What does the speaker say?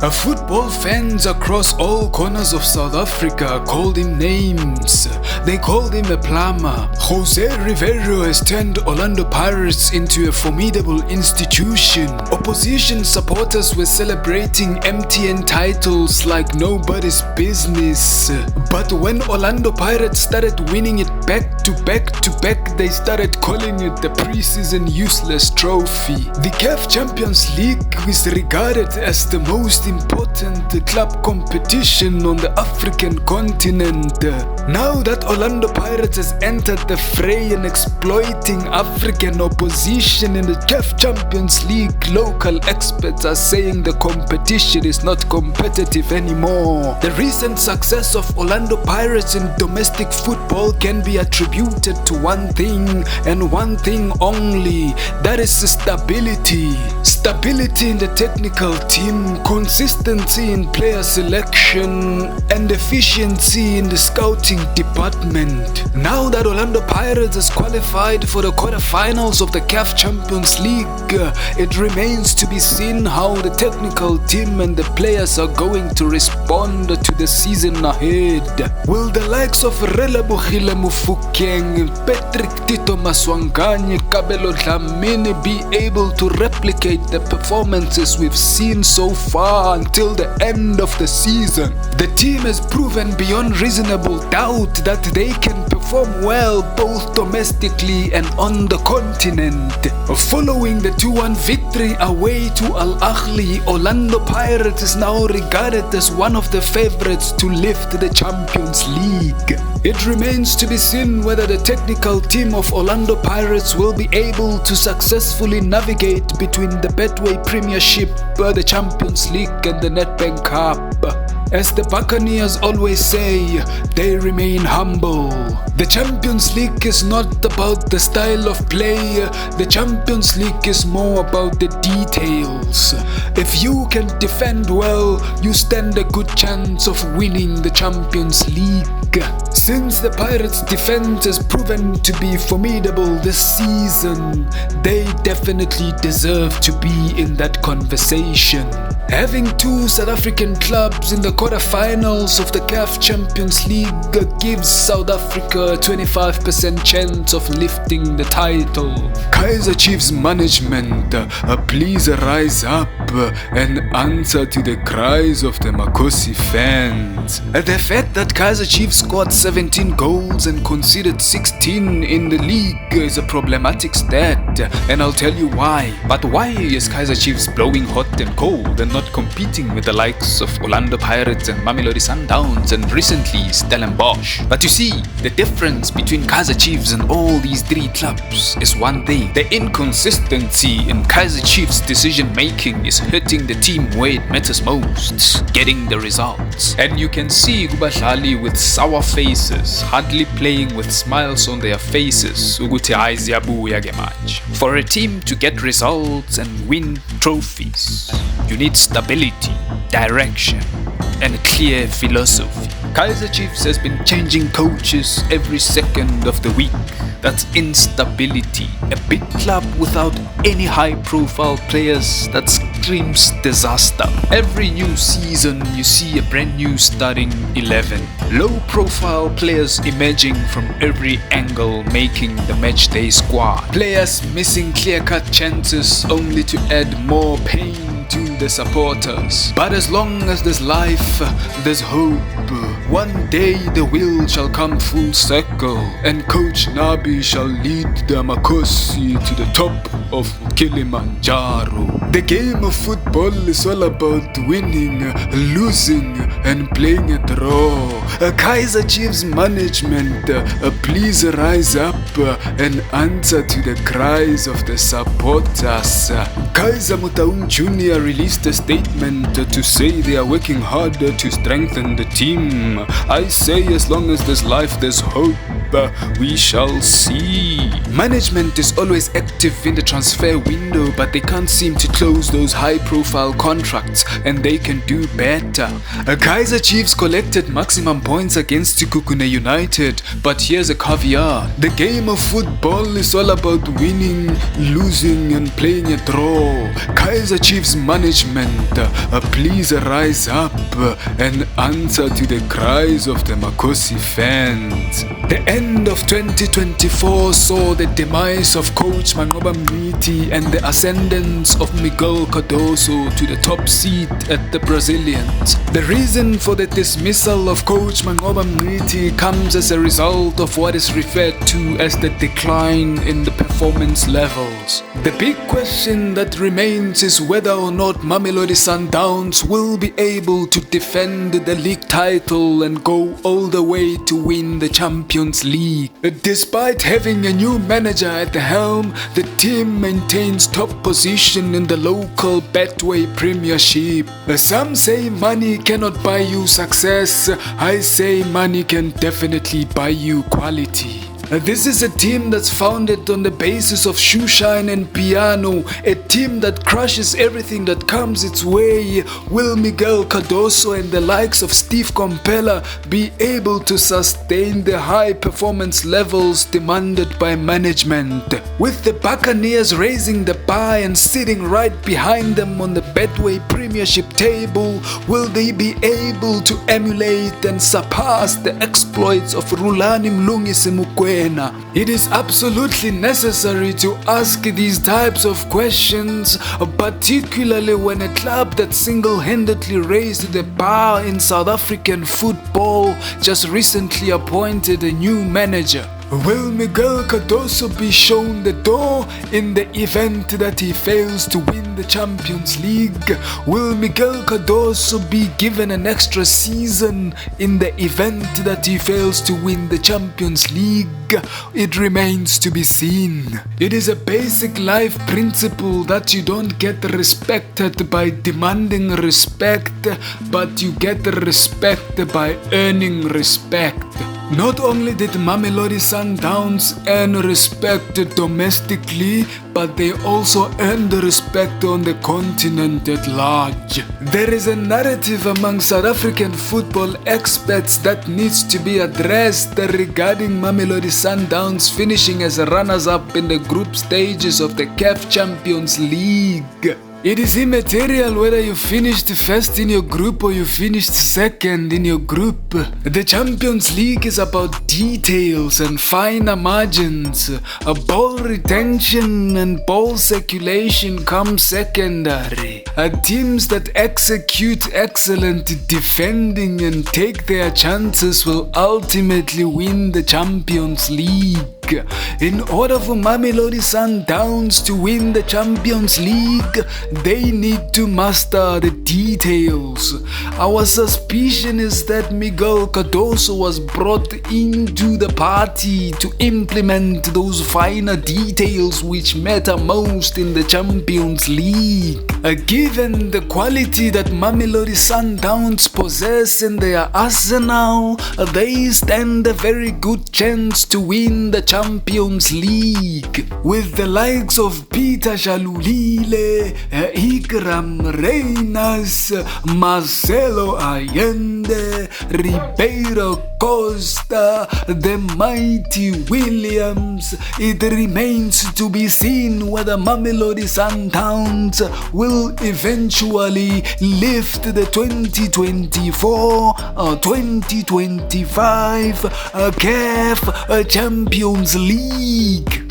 Football fans across all corners of South Africa called him names. They called him a plumber. Jose Rivero has turned Orlando Pirates into a formidable institution. Opposition supporters were celebrating MTN titles like nobody's business. But when Orlando Pirates started winning it back to back, they started calling it the preseason useless trophy. The CAF Champions League is regarded as the most important club competition on the African continent. Now that Orlando Pirates has entered the fray and exploiting African opposition in the CAF Champions League, local experts are saying the competition is not competitive anymore. The recent success of Orlando Pirates in domestic football can be attributed to one thing and one thing only, that is stability. Stability in the technical team, consistency in player selection, and efficiency in the scouting department. Now that Orlando Pirates has qualified for the quarterfinals of the CAF Champions League, it remains to be seen how the technical team and the players are going to respond to the season ahead. Will the likes of Relebohile Mufokeng, Patrick Tito Maswanganye, Kabelo Dlamini be able to replicate the performances we've seen so far until the end of the season? The team has proven beyond reasonable doubt that they can perform well both domestically and on the continent. Following the 2-1 victory away to Al Ahly, Orlando Pirates is now regarded as one of the favorites to lift the Champions League. It remains to be seen whether the technical team of Orlando Pirates will be able to successfully navigate between the Betway Premiership, the Champions League and the Nedbank Cup. As the Buccaneers always say, they remain humble. The Champions League is not about the style of play, the Champions League is more about the details. If you can defend well, you stand a good chance of winning the Champions League. Since the Pirates' defense has proven to be formidable this season, they definitely deserve to be in that conversation. Having two South African clubs in the quarterfinals of the CAF Champions League gives South Africa a 25% chance of lifting the title. Kaizer Chiefs management, please rise up and answer to the cries of the Makosi fans. The fact that Kaizer Chiefs scored 17 goals and conceded 16 in the league is a problematic stat, and I'll tell you why. But why is Kaizer Chiefs blowing hot and cold and not competing with the likes of Orlando Pirates and Mamelodi Sundowns and recently Stellenbosch? But you see, the difference between Kaizer Chiefs and all these three clubs is one thing. The inconsistency in Kaizer Chiefs' decision making is hurting the team where it matters most, getting the results. And you can see kubadlali with sour faces, hardly playing with smiles on their faces. Ukuthi hayi ziyabuya ke manje. For a team to get results and win trophies, you need stability, direction, and a clear philosophy. Kaizer Chiefs has been changing coaches every second of the week. That's instability. A big club without any high-profile players, that screams disaster. Every new season you see a brand new starting 11. Low-profile players emerging from every angle, making the matchday squad. Players missing clear-cut chances only to add more pain to the supporters. But as long as there's life, there's hope. One day the wheel shall come full circle and Coach Nabi shall lead the Makosi to the top of Kilimanjaro. The game of football is all about winning, losing and playing a draw. Kaizer Chiefs management, please rise up and answer to the cries of the supporters. Kaizer Motaung Jr. released a statement to say they are working hard to strengthen the team. I say as long as there's life, there's hope. We shall see. Management is always active in the transfer window, but they can't seem to close those high-profile contracts, and they can do better. Kaizer Chiefs collected maximum points against Kukune United, but here's a caveat. The game of football is all about winning, losing, and playing a draw. Kaizer Chiefs management, please rise up and answer to the cries of the Makosi fans. The end of 2024 saw the demise of coach Manqoba Mngqithi and the ascendance of Miguel Cardoso to the top seat at the Brazilians. The reason for the dismissal of coach Manqoba Mngqithi comes as a result of what is referred to as the decline in the performance levels. The big question that remains is whether or not Mamelodi Sundowns will be able to defend the league title and go all the way to win the Champions League. Despite having a new manager at the helm, the team maintains top position in the local Betway Premiership. Some say money cannot buy you success. I say money can definitely buy you quality. This is a team that's founded on the basis of shoeshine and piano, a team that crushes everything that comes its way. Will Miguel Cardoso and the likes of Steve Compella be able to sustain the high performance levels demanded by management? With the Buccaneers raising the bar and sitting right behind them on the Betway Premiership table, will they be able to emulate and surpass the exploits of Rulani Mlungisi Mukwena? It is absolutely necessary to ask these types of questions, particularly when a club that single-handedly raised the bar in South African football just recently appointed a new manager. Will Miguel Cardoso be shown the door in the event that he fails to win the Champions League? Will Miguel Cardoso be given an extra season in the event that he fails to win the Champions League? It remains to be seen. It is a basic life principle that you don't get respected by demanding respect, but you get respect by earning respect. Not only did Mamelodi Sundowns earn respect domestically, but they also earned respect on the continent at large. There is a narrative among South African football experts that needs to be addressed regarding Mamelodi Sundowns finishing as runners-up in the group stages of the CAF Champions League. It is immaterial whether you finished first in your group or you finished second in your group. The Champions League is about details and finer margins. Ball retention and ball circulation come secondary. Teams that execute excellent defending and take their chances will ultimately win the Champions League. In order for Mamelodi Sundowns to win the Champions League, they need to master the details. Our suspicion is that Miguel Cardoso was brought into the party to implement those finer details which matter most in the Champions League. Given the quality that Mamelodi Sundowns possess in their arsenal, they stand a very good chance to win the Champions League. With the likes of Peter Shalulile, Ikram Reynas, Marcelo Allende, Ribeiro Costa, the mighty Williams, it remains to be seen whether Mamelodi Sundowns will eventually lift the 2024-2025 CAF Champions League.